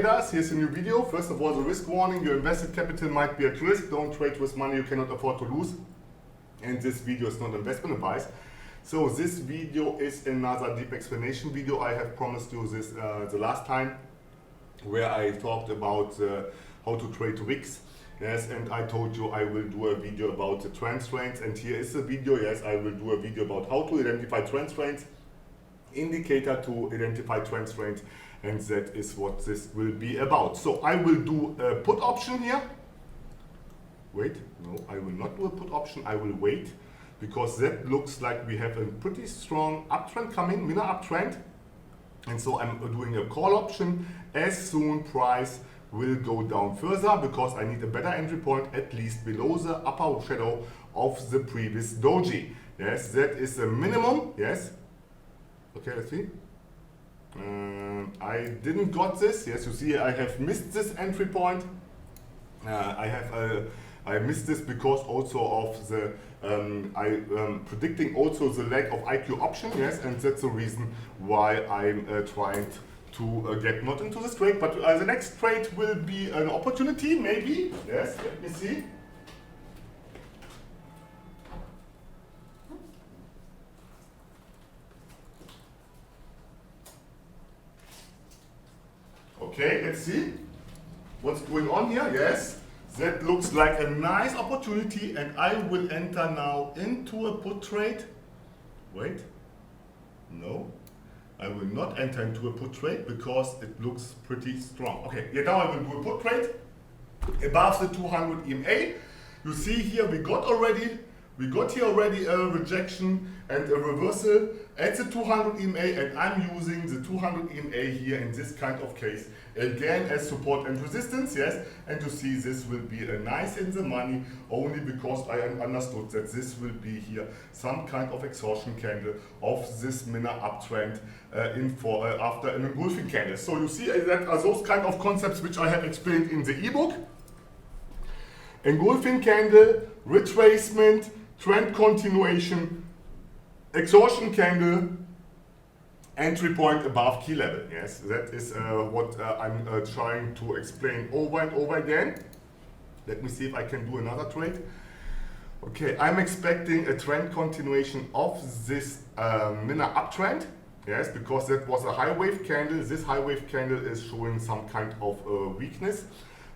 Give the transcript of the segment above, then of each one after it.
traders, here's a new video. First of all, the risk warning: your invested capital might be at risk. Don't trade with money you cannot afford to lose. And this video is not investment advice. So this video is another deep explanation video. I have promised you this the last time, where I talked about how to trade wicks. Yes, and I told you I will do a video about the trend trains, and here is the video. Yes, I will do a video about how to identify trend trains, indicator to identify trend trains, and that is what this will be about. So I will do a put option here. Wait, no, I will not do a put option. I will wait, because that looks like we have a pretty strong uptrend coming, minor uptrend. And so I'm doing a call option as soon price will go down further, because I need a better entry point, at least below the upper shadow of the previous doji. Yes, that is the minimum. Yes. Okay, let's see. I didn't got this. Yes, you see I have missed this entry point. I missed this because also of the predicting also the lack of IQ option. Yes, and that's the reason why I'm trying to get not into this trade, but the next trade will be an opportunity, maybe. Yes, let me see. Okay, let's see what's going on here. Yes, that looks like a nice opportunity, and I will enter now into a put trade. Wait, no. I will not enter into a put trade because it looks pretty strong. Okay, yeah, now I will do a put trade above the 200 EMA. You see here we got here already a rejection and a reversal at the 200 EMA, and I'm using the 200 EMA here in this kind of case again as support and resistance. Yes, and you see this will be a nice in the money, only because I understood that this will be here some kind of exhaustion candle of this minor uptrend after an engulfing candle. So you see that are those kind of concepts which I have explained in the ebook. Engulfing candle, retracement, trend continuation, exhaustion candle, entry point above key level. Yes, that is what I'm trying to explain over and over again. Let me see if I can do another trade. Okay, I'm expecting a trend continuation of this minor uptrend. Yes, because that was a high wave candle. This high wave candle is showing some kind of weakness,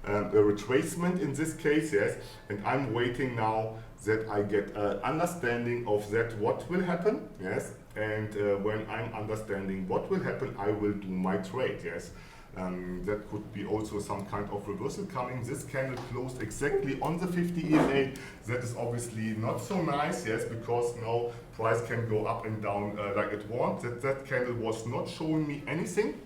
a retracement in this case. Yes, and I'm waiting now that I get an understanding of that what will happen. Yes, and when I'm understanding what will happen, I will do my trade. Yes, that could be also some kind of reversal coming. This candle closed exactly on the 50 EMA. That is obviously not so nice. Yes, because now price can go up and down like it wants. That candle was not showing me anything,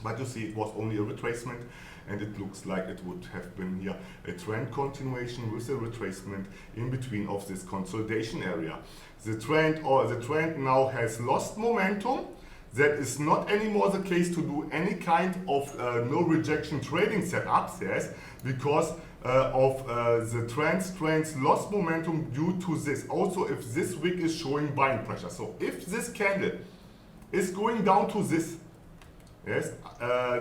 but you see it was only a retracement. And it looks like it would have been here a trend continuation with a retracement in between of this consolidation area. The trend now has lost momentum. That is not anymore the case to do any kind of no rejection trading setups. Yes, because of the trends lost momentum due to this. Also, if this wick is showing buying pressure. So if this candle is going down to this, yes,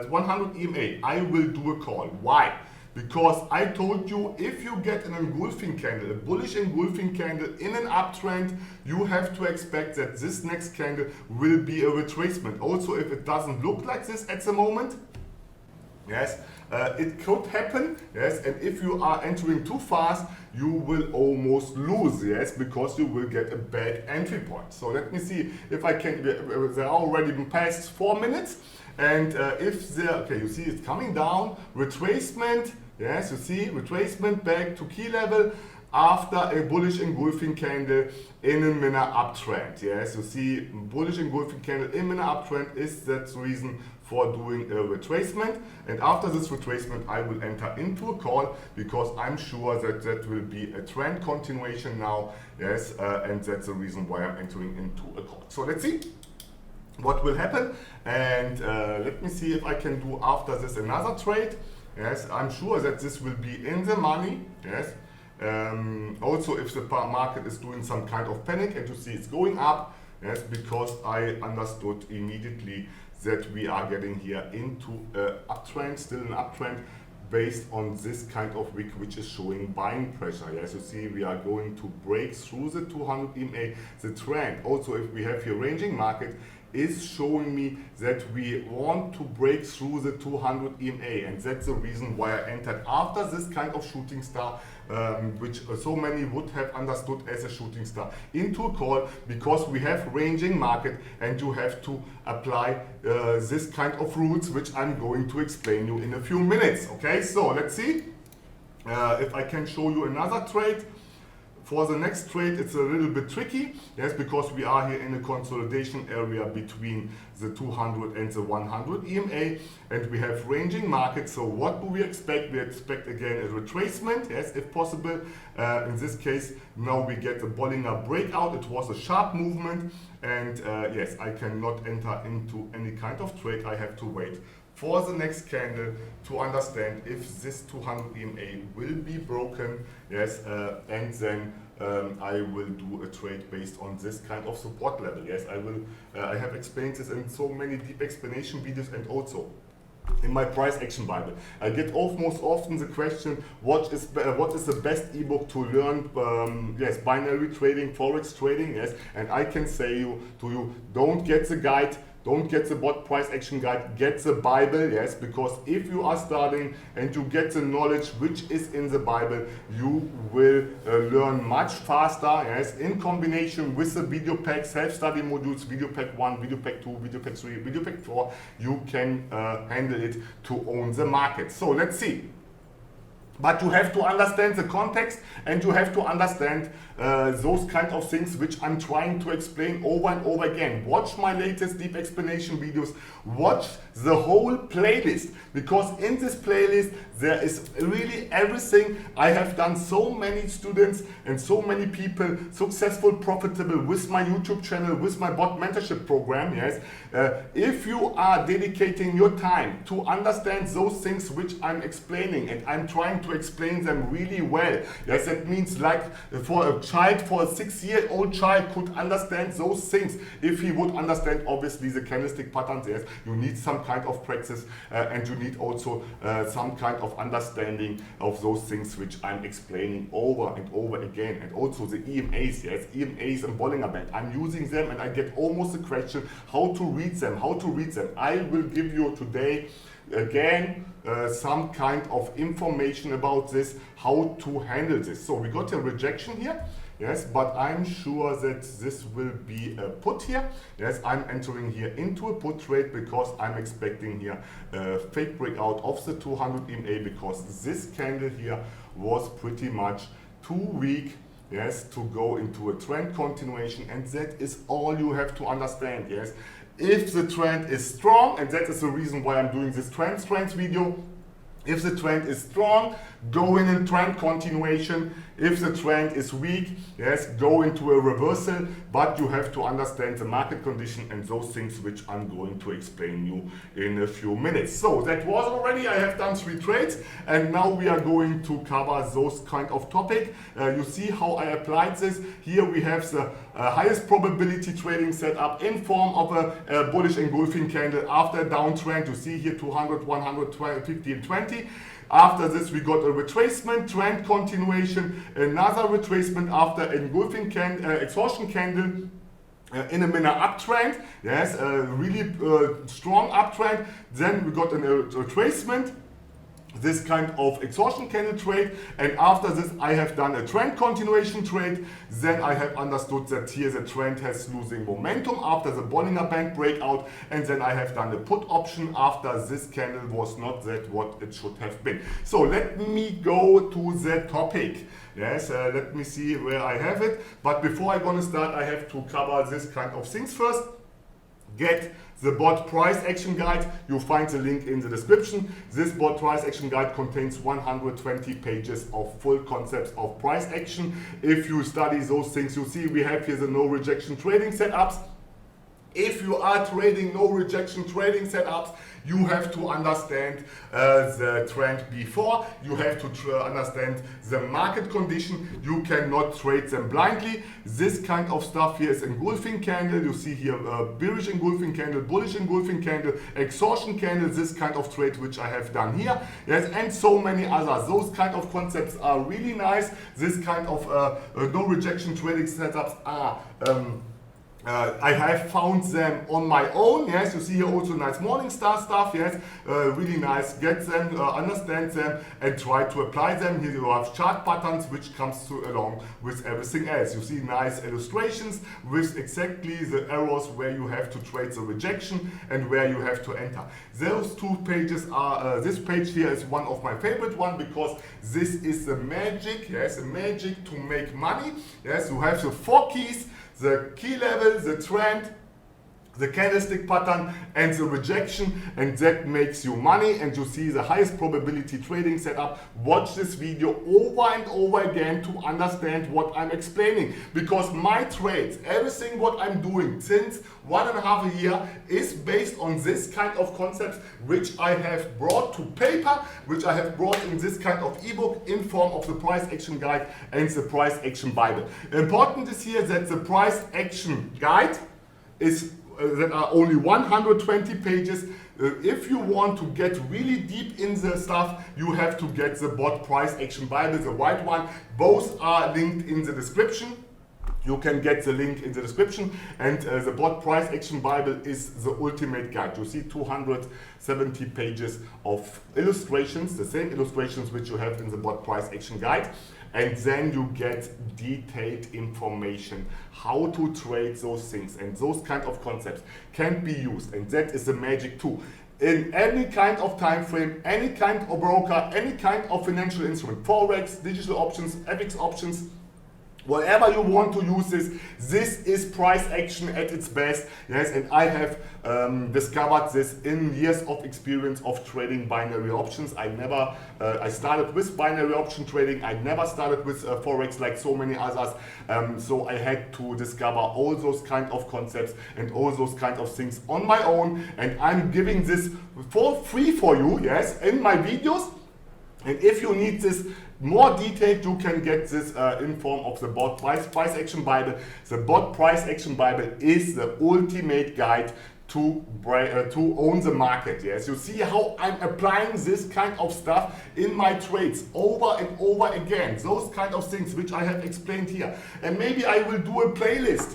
100 EMA, I will do a call. Why? Because I told you, if you get an engulfing candle, a bullish engulfing candle in an uptrend, you have to expect that this next candle will be a retracement. Also, if it doesn't look like this at the moment, yes, it could happen. Yes, and if you are entering too fast, you will almost lose. Yes, because you will get a bad entry point. So let me see if I can. There are already been past 4 minutes. And okay, you see it's coming down, retracement. Yes, you see retracement back to key level after a bullish engulfing candle in a minor uptrend. Yes, you see bullish engulfing candle in minor uptrend is that reason for doing a retracement. And after this retracement, I will enter into a call, because I'm sure that that will be a trend continuation now. Yes, and that's the reason why I'm entering into a call. So let's see what will happen, and let me see if I can do after this another trade. Yes, I'm sure that this will be in the money. Yes, also if the market is doing some kind of panic and you see it's going up, yes, because I understood immediately that we are getting here into an uptrend, still an uptrend, based on this kind of wick which is showing buying pressure. As you see, we are going to break through the 200 EMA. The trend, also if we have here ranging market, is showing me that we want to break through the 200 EMA, and that's the reason why I entered after this kind of shooting star, which so many would have understood as a shooting star, into a call, because we have ranging market and you have to apply this kind of rules which I'm going to explain you in a few minutes. Okay, so let's see if I can show you another trade. For the next trade, it's a little bit tricky, yes, because we are here in a consolidation area between the 200 and the 100 EMA, and we have ranging market. So what do we expect? We expect again a retracement, yes, if possible. In this case, now we get the Bollinger breakout. It was a sharp movement, and yes, I cannot enter into any kind of trade. I have to wait for the next candle to understand if this 200 EMA will be broken, yes, and then I will do a trade based on this kind of support level. Yes, I will. I have explained this in so many deep explanation videos, and also in my price action Bible. I get most often the question, what is the best ebook to learn yes, binary trading, Forex trading, yes, and I can say to you, don't get the guide. Don't get the BOTT price action guide, get the Bible, yes, because if you are starting and you get the knowledge which is in the Bible, you will learn much faster, yes, in combination with the video pack, self-study modules, video pack 1, video pack 2, video pack 3, video pack 4, you can handle it to own the market. So let's see. But you have to understand the context, and you have to understand those kind of things which I'm trying to explain over and over again. Watch my latest deep explanation videos. Watch the whole playlist, because in this playlist there is really everything. I have done so many students and so many people successful, profitable with my YouTube channel, with my BOTT mentorship program. Yes, if you are dedicating your time to understand those things which I'm explaining, and I'm trying to explain them really well. Yes, that means like for a child, for a 6-year-old child could understand those things. If he would understand obviously the candlestick patterns, yes, you need some kind of practice and you need also some kind of understanding of those things which I'm explaining over and over again. And also the EMAs, yes, EMAs and Bollinger Band. I'm using them and I get almost a question how to read them, I will give you today again some kind of information about this, how to handle this. So we got a rejection here, yes, but I'm sure that this will be a put here. Yes, I'm entering here into a put trade because I'm expecting here a fake breakout of the 200 EMA, because this candle here was pretty much too weak, yes, to go into a trend continuation, and that is all you have to understand. Yes, if the trend is strong, and that is the reason why I'm doing this trends video, if the trend is strong, go in trend continuation. If the trend is weak, yes, go into a reversal, but you have to understand the market condition and those things which I'm going to explain you in a few minutes. So that was already, I have done 3 trades, and now we are going to cover those kind of topic. You see how I applied this. Here we have the highest probability trading setup in form of a bullish engulfing candle after a downtrend. You see here 200, 150 and 20. After this we got a retracement, trend continuation, another retracement after engulfing exhaustion candle in a minor uptrend, yes, a really strong uptrend. Then we got a retracement, this kind of exhaustion candle trade, and after this I have done a trend continuation trade. Then I have understood that here the trend has losing momentum after the Bollinger Band breakout, and then I have done a put option after this candle was not that what it should have been. So let me go to the topic. Yes, let me see where I have it, but before I'm gonna start I have to cover this kind of things first. Get the BOTT price action guide. You find the link in the description. This BOTT price action guide contains 120 pages of full concepts of price action. If you study those things, you see we have here the no rejection trading setups. If you are trading no rejection trading setups, you have to understand the trend before, you have to understand the market condition, you cannot trade them blindly. This kind of stuff here is engulfing candle, you see here bearish engulfing candle, bullish engulfing candle, exhaustion candle, this kind of trade which I have done here, yes, and so many others. Those kind of concepts are really nice. This kind of no rejection trading setups are I have found them on my own, yes, you see here also nice Morningstar stuff, yes, really nice, get them, understand them and try to apply them. Here you have chart patterns which comes along with everything else. You see nice illustrations with exactly the arrows where you have to trade the rejection and where you have to enter. Those two pages are, this page here is one of my favorite one because this is the magic, yes, the magic to make money, yes, you have the 4 keys, the key level, the trend, the candlestick pattern and the rejection, and that makes you money and you see the highest probability trading setup. Watch this video over and over again to understand what I'm explaining, because my trades, everything what I'm doing since 1.5 years is based on this kind of concepts which I have brought to paper, which I have brought in this kind of ebook in form of the price action guide and the price action bible. Important is here that the price action guide is that are only 120 pages. If you want to get really deep in the stuff, you have to get the BOTT Price Action Bible, the white one. Both are linked in the description. You can get the link in the description, and the BOTT Price Action Bible is the ultimate guide. You see 270 pages of illustrations, the same illustrations which you have in the BOTT Price Action Guide. And then you get detailed information how to trade those things, and those kind of concepts can be used, and that is the magic too. In any kind of time frame, any kind of broker, any kind of financial instrument, Forex, digital options, FX options, whatever you want to use this is price action at its best, yes, and I have discovered this in years of experience of trading binary options. I started with binary option trading, I never started with Forex like so many others, so I had to discover all those kind of concepts and all those kind of things on my own, and I'm giving this for free for you, yes, in my videos. And if you need this more detailed, you can get this in form of the BOTT Price Action Bible. The BOTT Price Action Bible is the ultimate guide to own the market. Yes, you see how I'm applying this kind of stuff in my trades over and over again. Those kind of things which I have explained here. And maybe I will do a playlist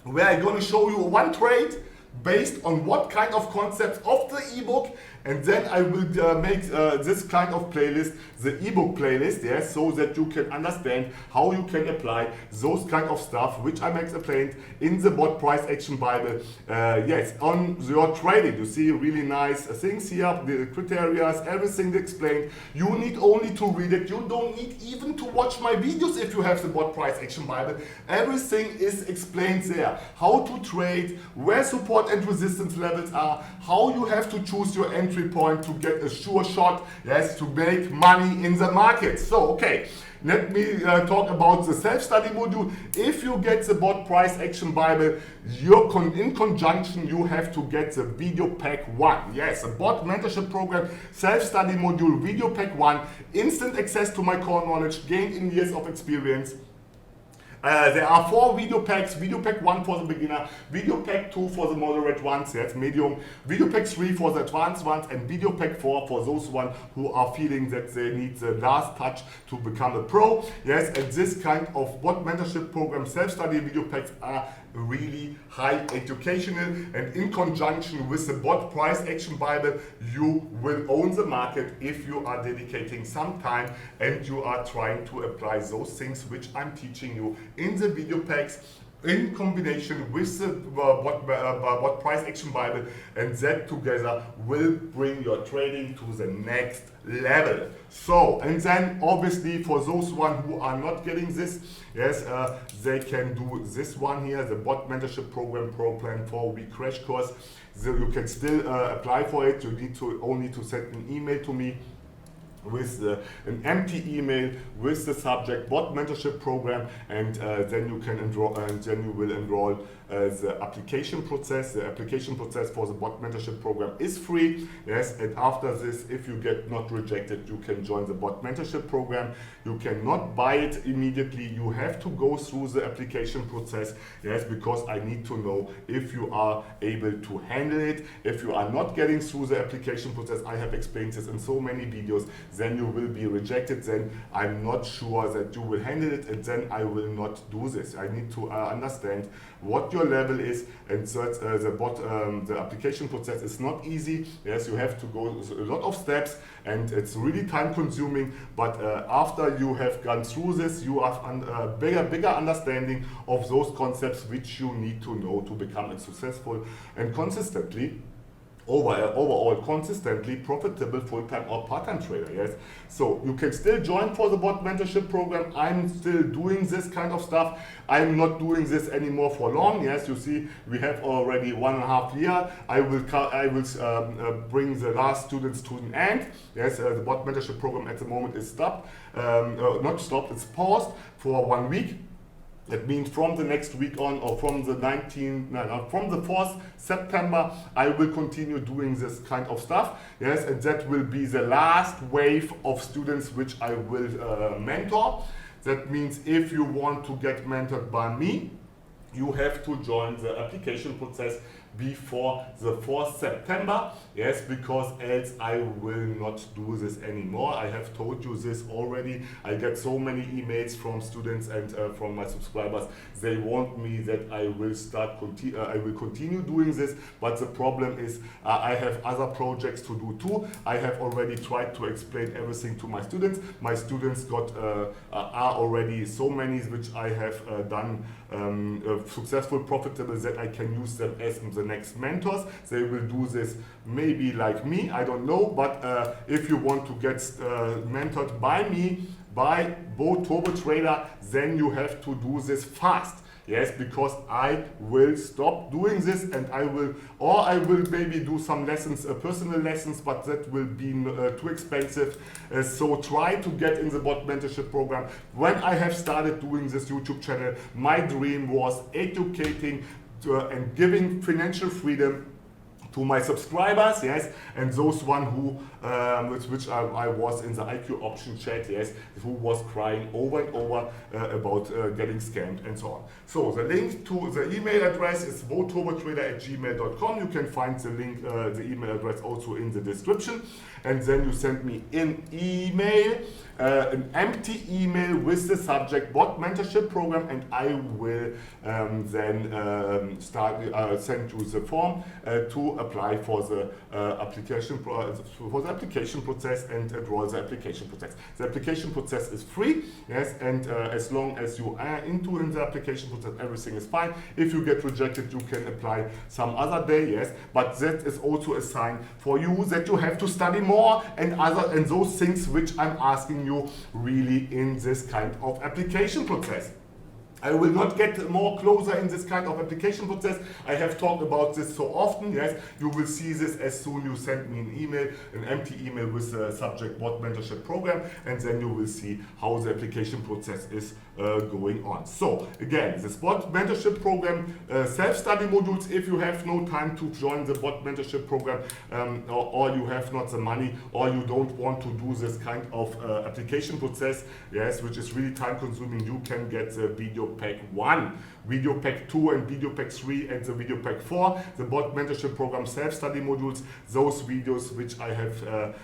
where I'm going to show you one trade based on what kind of concepts of the ebook, and then I will make this kind of playlist, the ebook playlist, yes, so that you can understand how you can apply those kind of stuff which I explained in the BOTT Price Action Bible, yes, on your trading. You see really nice things here, the criteria, everything explained. You need only to read it. You don't need even to watch my videos if you have the BOTT Price Action Bible. Everything is explained there. How to trade, where support and resistance levels are, how you have to choose your entry point to get a sure shot, yes, to make money in the market. So, okay, let me talk about the self-study module. If you get the BOTT Price Action Bible, in conjunction, you have to get the video pack 1. Yes, a BOTT mentorship program, self-study module, video pack 1, instant access to my core knowledge gained in years of experience. There are 4 video packs: video pack 1 for the beginner, video pack 2 for the moderate ones, that's medium, video pack 3 for the advanced ones, and video pack 4 for those ones who are feeling that they need the last touch to become a pro. Yes, and this kind of BOTT mentorship program, self-study video packs are really high educational, and in conjunction with the BOTT Price Action Bible, you will own the market if you are dedicating some time and you are trying to apply those things which I'm teaching you in the video packs in combination with the BOTT Price Action Bible, and that together will bring your trading to the next level. So, and then obviously for those one who are not getting this, yes, they can do this one here, the BOTT Mentorship Program Pro Plan 4-week crash course. So you can still apply for it. You need to only to send an email to me with an empty email with the subject BOTT mentorship program, and then you can enroll, and then you will enroll the application process. The application process for the BOTT mentorship program is free, yes, and after this, if you get not rejected, you can join the BOTT mentorship program. You cannot buy it immediately. You have to go through the application process, yes, because I need to know if you are able to handle it. If you are not getting through the application process, I have explained this in so many videos, then you will be rejected. Then I'm not sure that you will handle it, and then I will not do this. I need to understand what your level is, and so the application process is not easy. Yes, you have to go a lot of steps, and it's really time consuming, but after you have gone through this, you have a bigger understanding of those concepts which you need to know to become a successful and consistently overall consistently profitable full-time or part-time trader. Yes, so you can still join for the BOTT mentorship program. I'm still doing this kind of stuff. I'm not doing this anymore for long. Yes, you see, we have already 1.5 years. I will bring the last students to an end. Yes, the BOTT mentorship program at the moment is stopped, not stopped, it's paused for 1 week. That means from the next week on, or from the 4th September, I will continue doing this kind of stuff. Yes, and that will be the last wave of students which I will mentor. That means if you want to get mentored by me, you have to join the application process before the 4th September, yes, because else I will not do this anymore. I have told you this already. I get so many emails from students and from my subscribers. They want me that I will continue doing this, but the problem is I have other projects to do too. I have already tried to explain everything to my students. My students are already so many which I have done successful, profitable, that I can use them as the next mentors. They will do this maybe like me, I don't know, but if you want to get mentored by me, by boturbotrader, then you have to do this fast. Yes, because I will stop doing this, and I will maybe do some lessons, personal lessons, but that will be too expensive. So try to get in the BOTT mentorship program. When I have started doing this YouTube channel, my dream was educating and giving financial freedom to my subscribers, yes, and those one who, with which I was in the IQ option chat, yes, who was crying over and over about getting scammed and so on. So the link to the email address is boturbotrader@gmail.com. You can find the link, the email address also in the description, and then you send me an email, an empty email with the subject BOTT mentorship program, and I will then send you the form to apply for the application process and enroll the application process. The application process is free, yes, and as long as you are in the application process, everything is fine. If you get rejected, you can apply some other day, yes, but that is also a sign for you that you have to study more and those things which I'm asking you really in this kind of application process. I will not get more closer in this kind of application process. I have talked about this so often, yes. You will see this as soon you send me an email, an empty email with the subject BOTT mentorship program, and then you will see how the application process is going on. So again, this BOTT mentorship program, self-study modules, if you have no time to join the BOTT mentorship program, or you have not the money, or you don't want to do this kind of application process, yes, which is really time consuming, you can get the video pack 1, video pack 2, and video pack 3, and the video pack 4, the BOTT mentorship program self-study modules. Those videos which I have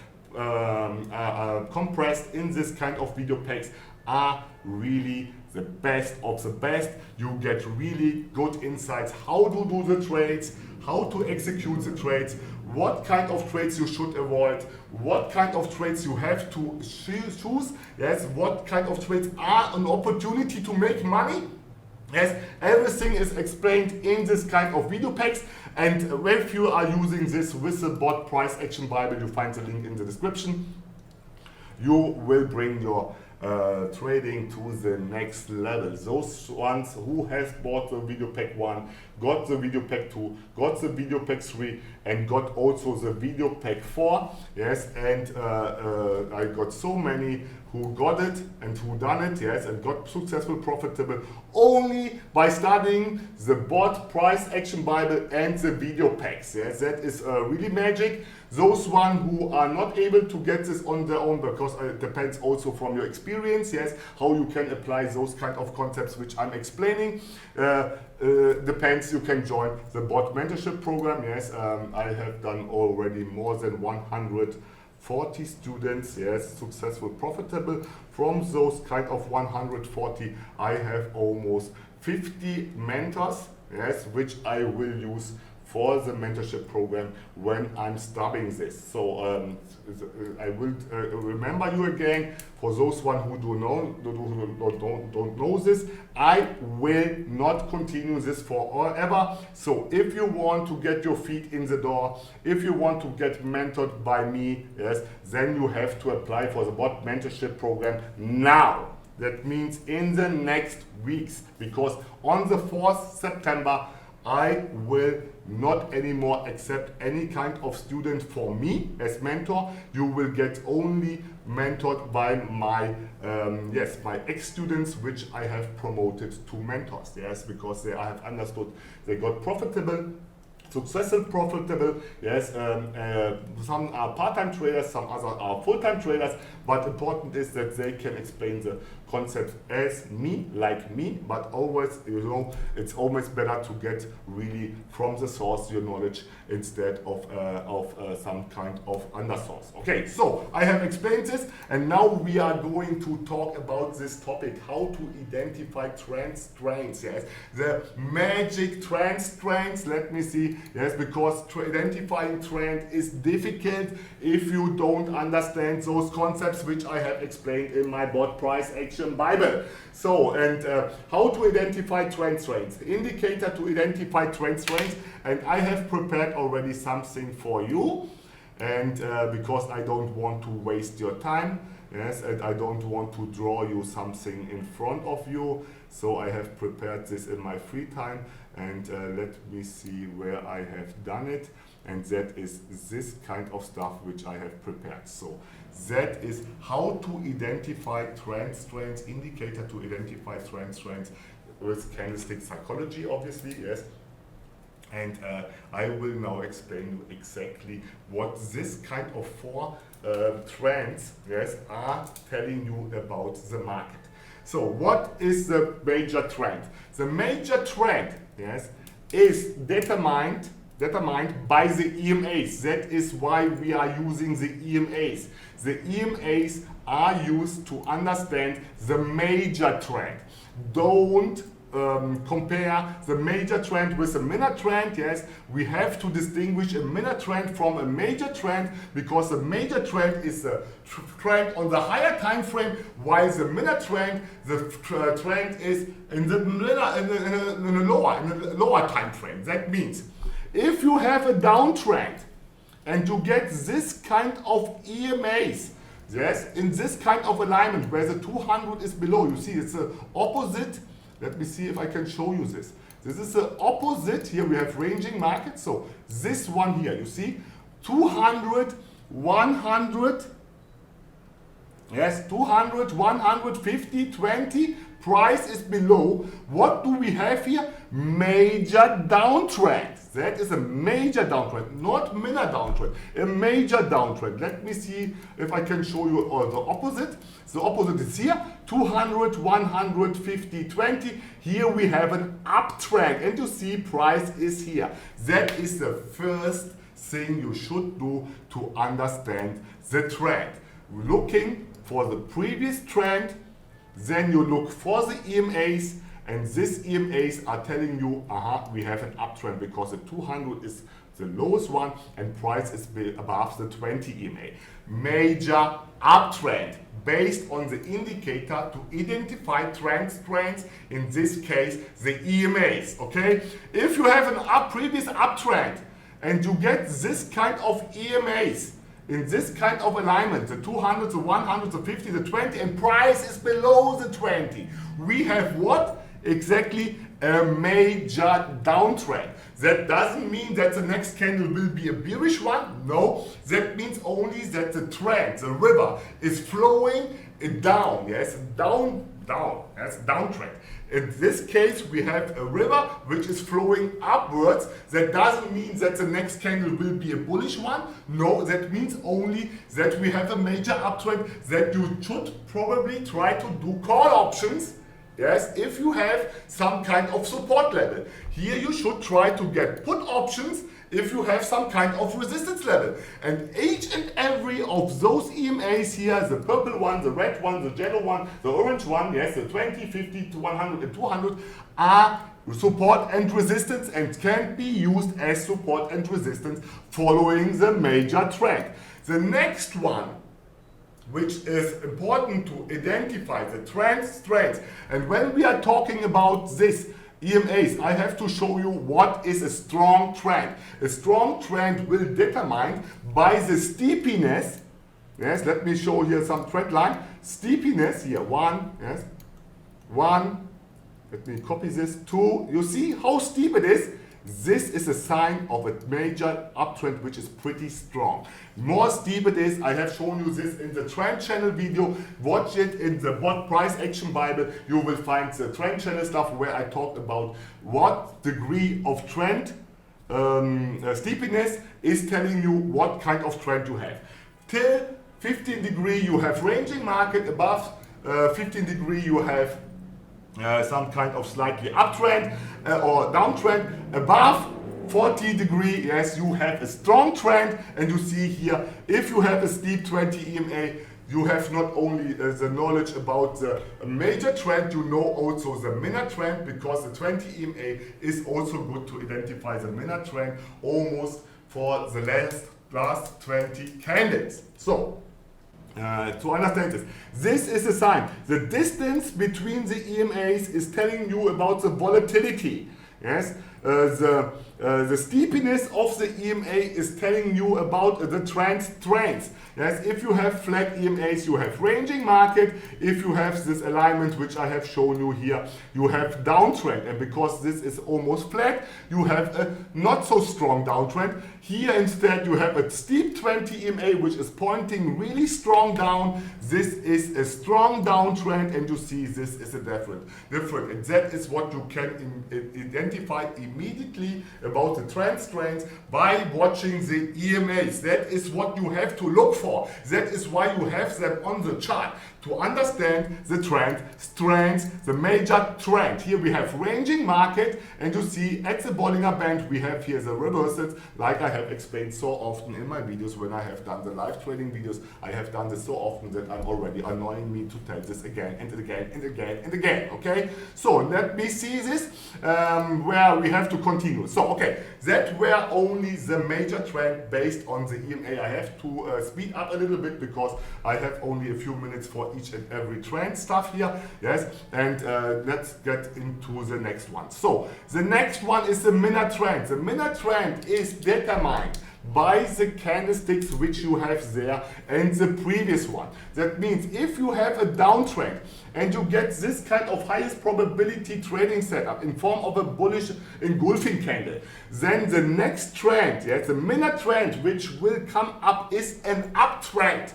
compressed in this kind of video packs are really the best of the best. You get really good insights how to do the trades, how to execute the trades, what kind of trades you should avoid, what kind of trades you have to choose, yes, what kind of trades are an opportunity to make money. Yes, everything is explained in this kind of video packs, and if you are using this with the BOTT Price Action Bible, you find the link in the description. You will bring your trading to the next level. Those ones who has bought the video pack 1, got the video pack 2, got the video pack 3, and got also the video pack 4. Yes, and I got so many who got it and who done it, yes, and got successful, profitable only by studying the BOTT price action Bible and the video packs. Yes, that is really magic. Those one who are not able to get this on their own, because it depends also from your experience, yes, how you can apply those kind of concepts which I'm explaining. Depends, you can join the BOTT mentorship program. Yes, I have done already more than 140 students, yes, successful, profitable. From those kind of 140, I have almost 50 mentors, yes, which I will use for the mentorship program when I'm studying this. So I will remember you again, for those one who don't know this, I will not continue this forever. So if you want to get your feet in the door, if you want to get mentored by me, yes, then you have to apply for the BOTT mentorship program now. That means in the next weeks, because on the 4th September, I will not anymore accept any kind of student for me as mentor. You will get only mentored by my my ex-students, which I have promoted to mentors. Yes, because I have understood they got profitable, successful, profitable. Yes, some are part-time traders, some other are full-time traders, but important is that they can explain the concept as me, like me, but always, you know, it's always better to get really from the source your knowledge instead of some kind of undersource. Okay, so I have explained this, and now we are going to talk about this topic, how to identify trend strengths. Yes, the magic trend strengths. Let me see. Yes, because identifying trend is difficult if you don't understand those concepts which I have explained in my BOTT price action Bible. So, and how to identify trend strengths, indicator to identify trend strengths, and I have prepared already something for you, and because I don't want to waste your time, yes, and I don't want to draw you something in front of you, so I have prepared this in my free time, and let me see where I have done it, and that is this kind of stuff which I have prepared. So that is how to identify trend strengths, indicator to identify trend strengths with candlestick psychology, obviously, yes. And I will now explain you exactly what this kind of 4 trends, yes, are telling you about the market. So what is the major trend? The major trend, yes, is determined by the EMAs. That is why we are using the EMAs. The EMAs are used to understand the major trend. Don't compare the major trend with a minor trend. Yes, we have to distinguish a minor trend from a major trend, because a major trend is a trend on the higher time frame, while the minor trend, the trend is in the lower time frame. That means if you have a downtrend and you get this kind of EMAs, yes, in this kind of alignment where the 200 is below, you see it's the opposite. Let me see if I can show you this. This is the opposite. Here we have ranging market. So this one here, you see, 200, 100, yes, 200, 150, 20, price is below. What do we have here? Major downtrend. That is a major downtrend, not minor downtrend, a major downtrend. Let me see if I can show you the opposite. The opposite is here, 200, 150, 20. Here we have an uptrend, and you see price is here. That is the first thing you should do to understand the trend. Looking for the previous trend, then you look for the EMAs, and these EMAs are telling you, we have an uptrend, because the 200 is the lowest one and price is above the 20 EMA. Major uptrend based on the indicator to identify trend strengths, in this case the EMAs. Okay, if you have an previous uptrend and you get this kind of EMAs in this kind of alignment, the 200, the 100, the 50, the 20, and price is below the 20, we have what? Exactly a major downtrend. That doesn't mean that the next candle will be a bearish one. No, that means only that the trend, the river, is flowing down. Yes, down, yes, downtrend. In this case, we have a river which is flowing upwards. That doesn't mean that the next candle will be a bullish one. No, that means only that we have a major uptrend, that you should probably try to do call options. Yes, if you have some kind of support level. Here you should try to get put options if you have some kind of resistance level. And each and every of those EMAs here, the purple one, the red one, the yellow one, the orange one, yes, the 20, 50 to 100 and 200 are support and resistance and can be used as support and resistance following the major trend. The next one, which is important to identify the trends. And when we are talking about this EMAs, I have to show you what is a strong trend. A strong trend will be determined by the steepiness. Yes, let me show here some trend line. Steepiness here, 1, yes, 1. Let me copy this, 2. You see how steep it is? This is a sign of a major uptrend which is pretty strong. More steep it is, I have shown you this in the trend channel video. Watch it in the BOTT price action Bible. You will find the trend channel stuff where I talked about what degree of trend steepiness is telling you what kind of trend you have. Till 15 degree you have ranging market, above 15 degree you have some kind of slightly uptrend or downtrend. Above 40 degree, yes, you have a strong trend. And you see here, if you have a steep 20 EMA, you have not only the knowledge about the major trend, you know also the minor trend, because the 20 EMA is also good to identify the minor trend almost for the last 20 candles. So, to understand this is a sign. The distance between the EMAs is telling you about the volatility. Yes, the steepiness of the EMA is telling you about the trends. Yes, if you have flat EMAs, you have ranging market. If you have this alignment, which I have shown you here, you have downtrend. And because this is almost flat, you have a not so strong downtrend. Here instead, you have a steep 20 EMA, which is pointing really strong down. This is a strong downtrend, and you see this is a different. And that is what you can identify immediately about the trends by watching the EMAs. That is what you have to look for. That is why you have them on the chart, to understand the trends, the major trend. Here we have ranging market, and you see at the Bollinger Band we have here the reversals, like I have explained so often in my videos when I have done the live trading videos. I have done this so often that I'm already annoying me to tell this again and again and again and again. Okay, so let me see this where we have to continue. So okay, that were only the major trend based on the EMA. I have to speed up a little bit because I have only a few minutes for each and every trend stuff here. Yes, and let's get into the next one. So the next one is the minor trend. The minor trend is determined by the candlesticks which you have there and the previous one. That means if you have a downtrend and you get this kind of highest probability trading setup in form of a bullish engulfing candle, then the next trend, yes, the minor trend which will come up is an uptrend.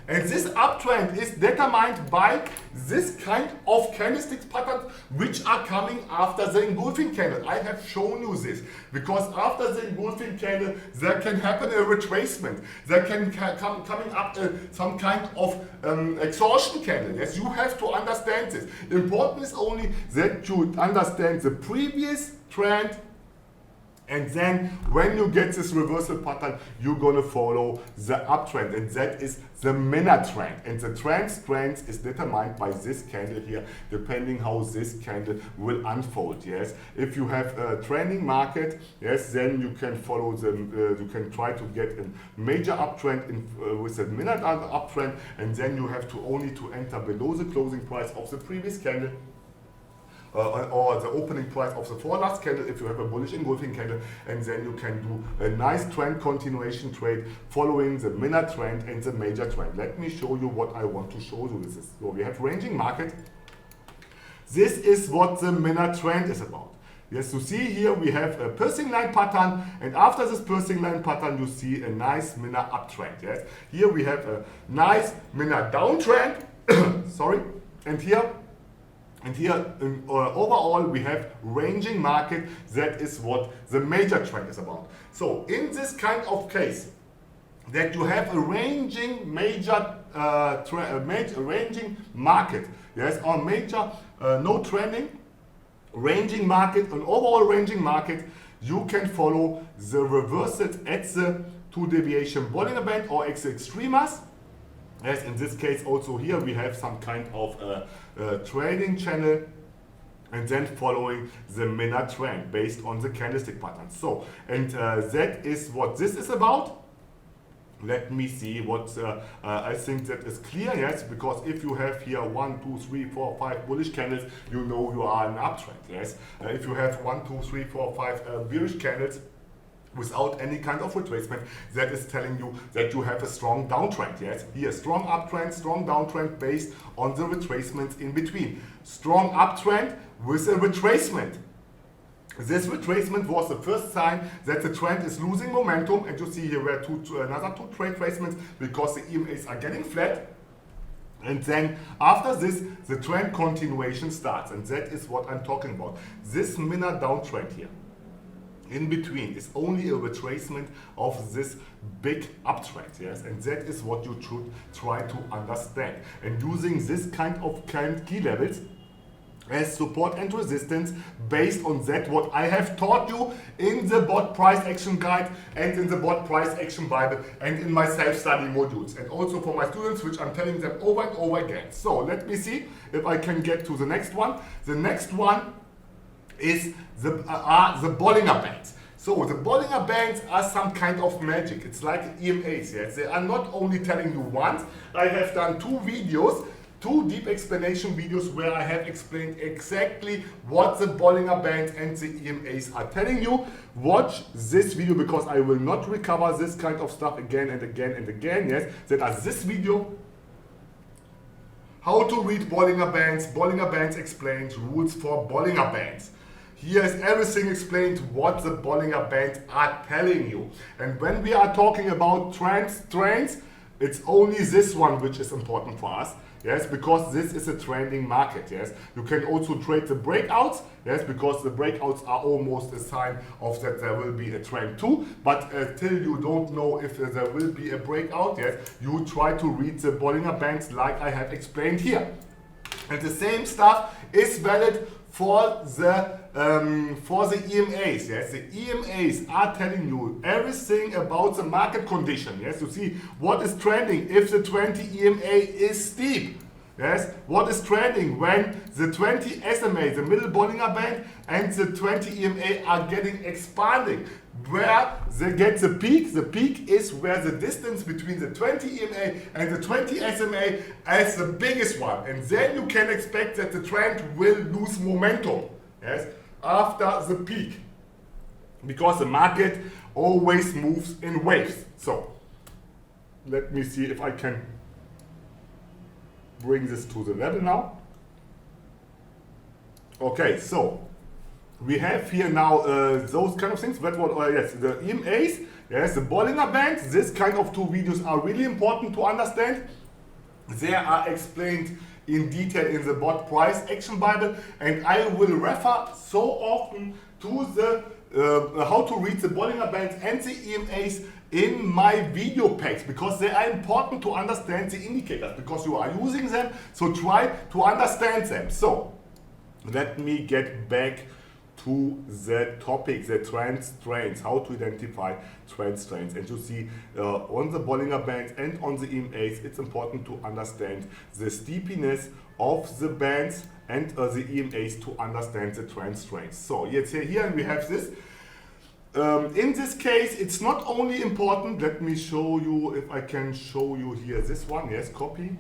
And this uptrend is determined by this kind of candlestick patterns which are coming after the engulfing candle. I have shown you this because after the engulfing candle there can happen a retracement. There can coming up some kind of exhaustion candle. Yes, you have to understand this. Important is only that you understand the previous trend, and then when you get this reversal pattern, you're gonna follow the uptrend, and that is the minor trend. And the trend is determined by this candle here, depending how this candle will unfold. Yes, if you have a trending market, yes, then you can follow them. You can try to get a major uptrend with a minor uptrend, and then you have to only enter below the closing price of the previous candle. or the opening price of the 4 last candle if you have a bullish engulfing candle, and then you can do a nice trend continuation trade following the minor trend and the major trend. Let me show you what I want to show you. This is, so we have ranging market. This is what the minor trend is about. Yes, you see here we have a piercing line pattern, and after this piercing line pattern you see a nice minor uptrend. Yes, here we have a nice minor downtrend. Sorry, and here overall we have ranging market. That is what the major trend is about. So in this kind of case, that you have a ranging major ranging market, yes, or major no trending ranging market, an overall ranging market, you can follow the reversal at the 2 deviation Bollinger Band or at the extremas. Yes, in this case also here we have some kind of trading channel, and then following the minor trend based on the candlestick pattern. So, and that is what this is about. Let me see what I think that is clear. Yes, because if you have here 1, 2, 3, 4, 5 bullish candles, you know you are in an uptrend. Yes, if you have 1, 2, 3, 4, 5 bearish candles without any kind of retracement, that is telling you that you have a strong downtrend. Yes, here strong uptrend, strong downtrend based on the retracements in between. Strong uptrend with a retracement. This retracement was the first sign that the trend is losing momentum, and you see here were another two trade retracements because the EMAs are getting flat. And then after this, the trend continuation starts, and that is what I'm talking about. This minor downtrend here in between is only a retracement of this big uptrend, yes, and that is what you should try to understand. And using this kind of key levels as support and resistance based on that what I have taught you in the BOTT price action guide and in the BOTT price action bible and in my self-study modules, and also for my students, which I'm telling them over and over again. So let me see if I can get to the next one. The next one is the Bollinger Bands. So the Bollinger Bands are some kind of magic. It's like EMAs, yes. They are not only telling you once. I have done 2 videos, 2 deep explanation videos where I have explained exactly what the Bollinger Bands and the EMAs are telling you. Watch this video because I will not recover this kind of stuff again and again and again, yes. That are this video. How to read Bollinger Bands. Bollinger Bands explained, rules for Bollinger Bands. Here is everything explained what the Bollinger Bands are telling you. And when we are talking about trends, it's only this one which is important for us. Yes, because this is a trending market. Yes, you can also trade the breakouts. Yes, because the breakouts are almost a sign of that there will be a trend too. But till you don't know if there will be a breakout, yes, you try to read the Bollinger Bands like I have explained here. And the same stuff is valid for the EMAs. Yes, the EMAs are telling you everything about the market condition. Yes, you see what is trending if the 20 EMA is steep. Yes, what is trending when the 20 SMA, the middle Bollinger Band, and the 20 EMA are getting expanding. Where they get the peak is where the distance between the 20 EMA and the 20 SMA is the biggest one. And then you can expect that the trend will lose momentum, yes, after the peak. Because the market always moves in waves. So, let me see if I can bring this to the level now. Okay, so we have here now those kind of things. That what yes, the EMAs, yes, the Bollinger Bands. This kind of 2 videos are really important to understand. They are explained in detail in the BOTT price action bible, and I will refer so often to the how to read the Bollinger Bands and the EMAs in my video packs, because they are important to understand the indicators, because you are using them, so try to understand them. So let me get back to the topic, the trend strains, how to identify trend strains. And you see on the Bollinger Bands and on the EMAs, it's important to understand the steepiness of the bands and the EMAs to understand the trend strains. So jetzt here we have this. In this case, it's not only important, let me show you if I can show you here this one, yes, copy.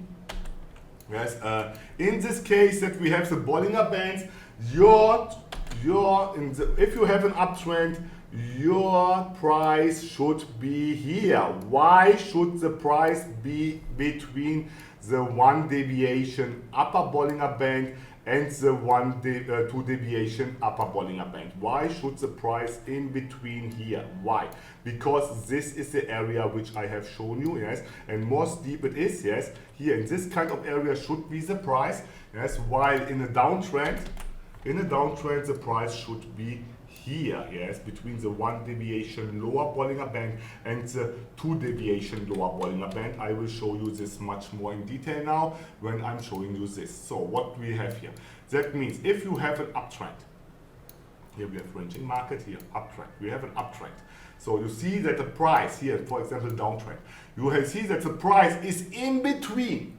Yes, in this case that we have the Bollinger Bands, if you have an uptrend, your price should be here. Why should the price be between the 1 deviation upper Bollinger Band and the 2 deviation upper Bollinger Band? Why should the price in between here? Why? Because this is the area which I have shown you, yes, and more steep it is, yes. Here in this kind of area should be the price, yes, while in a downtrend, the price should be here, yes, between the 1 deviation lower Bollinger Band and the 2 deviation lower Bollinger Band. I will show you this much more in detail now when I'm showing you this. So what we have here, that means if you have an uptrend, here we have ranging market, here uptrend, we have an uptrend. So you see that the price here, for example, downtrend, you will see that the price is in between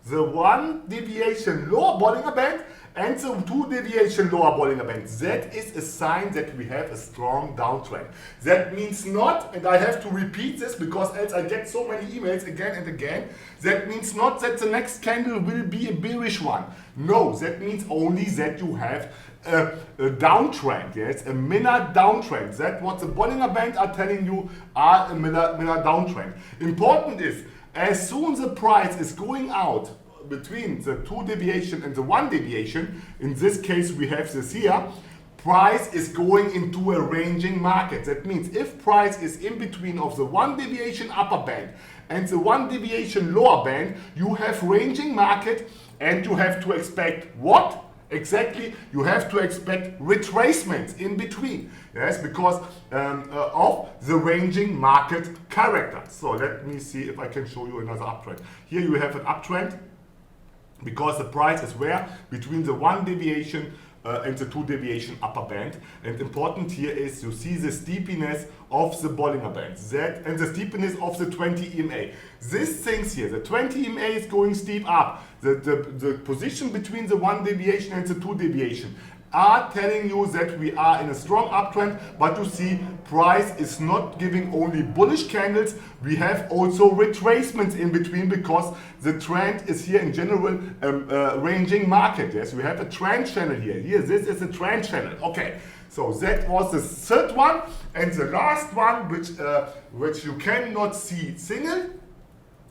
the 1 deviation lower Bollinger Band and the 2 deviation lower Bollinger Band. That is a sign that we have a strong downtrend. That means not, and I have to repeat this because else I get so many emails again and again, that means not that the next candle will be a bearish one. No, that means only that you have a downtrend, yes, a minor downtrend. That's what the Bollinger Band are telling you are a minor downtrend. Important is, as soon as the price is going out between the 2 deviation and the 1 deviation, in this case we have this here, price is going into a ranging market. That means if price is in between of the 1 deviation upper band and the 1 deviation lower band, you have ranging market, and you have to expect what? Exactly, you have to expect retracements in between, yes, because of the ranging market character. So let me see if I can show you another uptrend. Here you have an uptrend because the price is where? Between the 1 deviation and the 2 deviation upper band. And important here is you see the steepiness of the Bollinger Bands, that and the steepiness of the 20 EMA. These things here, the 20 EMA is going steep up. The position between the 1 deviation and the 2 deviation are telling you that we are in a strong uptrend, but you see price is not giving only bullish candles, we have also retracements in between because the trend is here in general ranging market. Yes, we have a trend channel here. Here, this is a trend channel. Okay, so that was the third one, and the last one, which you cannot see single.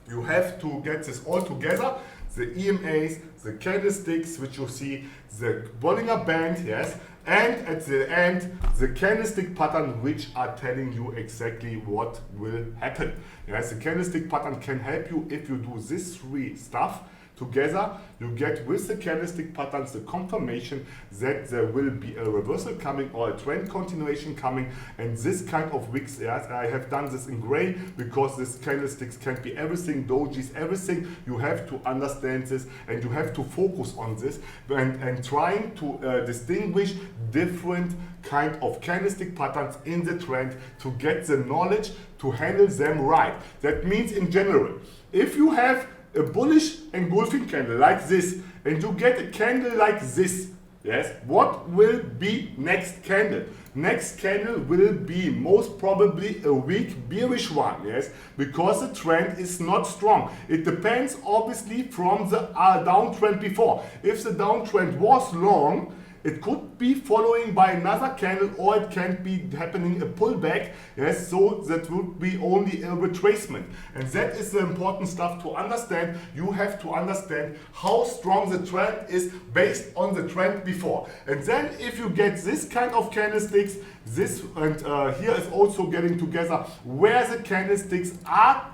You have to get this all together. The EMAs, the candlesticks, which you see, the Bollinger Band, yes, and at the end, the candlestick pattern, which are telling you exactly what will happen. Yes, the candlestick pattern can help you if you do this 3 stuff together. You get with the candlestick patterns the confirmation that there will be a reversal coming or a trend continuation coming, and this kind of wicks, yes, I have done this in gray because this candlesticks can be everything, dojis, everything. You have to understand this and you have to focus on this and trying to distinguish different kind of candlestick patterns in the trend to get the knowledge to handle them right. That means in general, if you have a bullish engulfing candle like this and you get a candle like this, yes, what will be next candle? Next candle will be most probably a weak bearish one, yes, because the trend is not strong. It depends obviously from the downtrend before. If the downtrend was long, it could be following by another candle, or it can be happening a pullback, yes, so that would be only a retracement. And that is the important stuff to understand. You have to understand how strong the trend is based on the trend before. And then if you get this kind of candlesticks, this and here is also getting together where the candlesticks are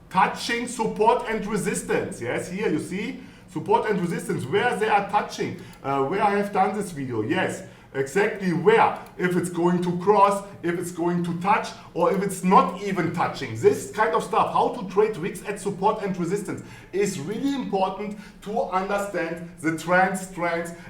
touching support and resistance. Yes, here you see support and resistance, where they are touching, where I have done this video, yes, exactly where, if it's going to cross, if it's going to touch, or if it's not even touching. This kind of stuff, how to trade wicks at support and resistance, is really important to understand the trends,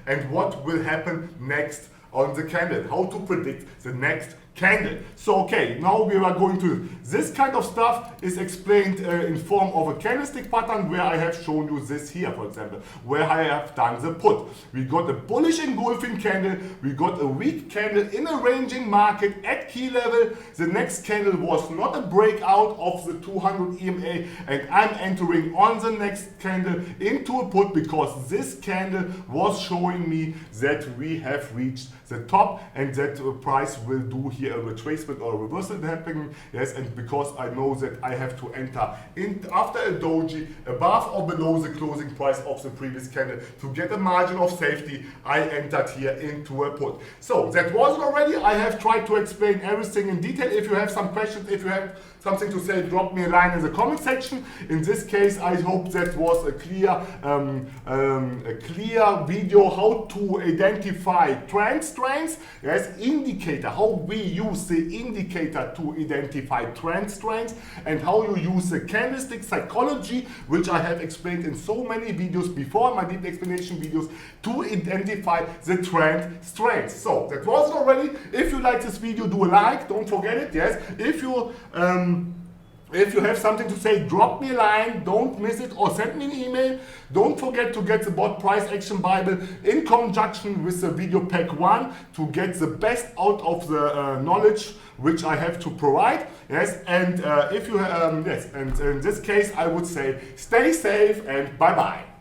and what will happen next on the candle, how to predict the next candle. So okay, now we are going to this kind of stuff is explained in form of a candlestick pattern, where I have shown you this here, for example, where I have done the put. We got a bullish engulfing candle, we got a weak candle in a ranging market at key level. The next candle was not a breakout of the 200 EMA, and I'm entering on the next candle into a put because this candle was showing me that we have reached the top and that the price will do here a retracement or a reversal happening. Yes, and because I know that I have to enter in after a doji above or below the closing price of the previous candle to get a margin of safety, I entered here into a put. So that was it already. I have tried to explain everything in detail. If you have some questions, if you have something to say, drop me a line in the comment section. In this case, I hope that was a clear video how to identify trend strengths, yes, indicator, how we use the indicator to identify trend strengths, and how you use the candlestick psychology, which I have explained in so many videos before, my deep explanation videos, to identify the trend strengths. So that was it already. If you like this video, do a like, don't forget it, yes. If you have something to say, drop me a line, don't miss it, or send me an email. Don't forget to get the BOTT Price Action Bible in conjunction with the video pack 1 to get the best out of the knowledge which I have to provide. Yes, and if you yes, and in this case I would say stay safe and bye bye.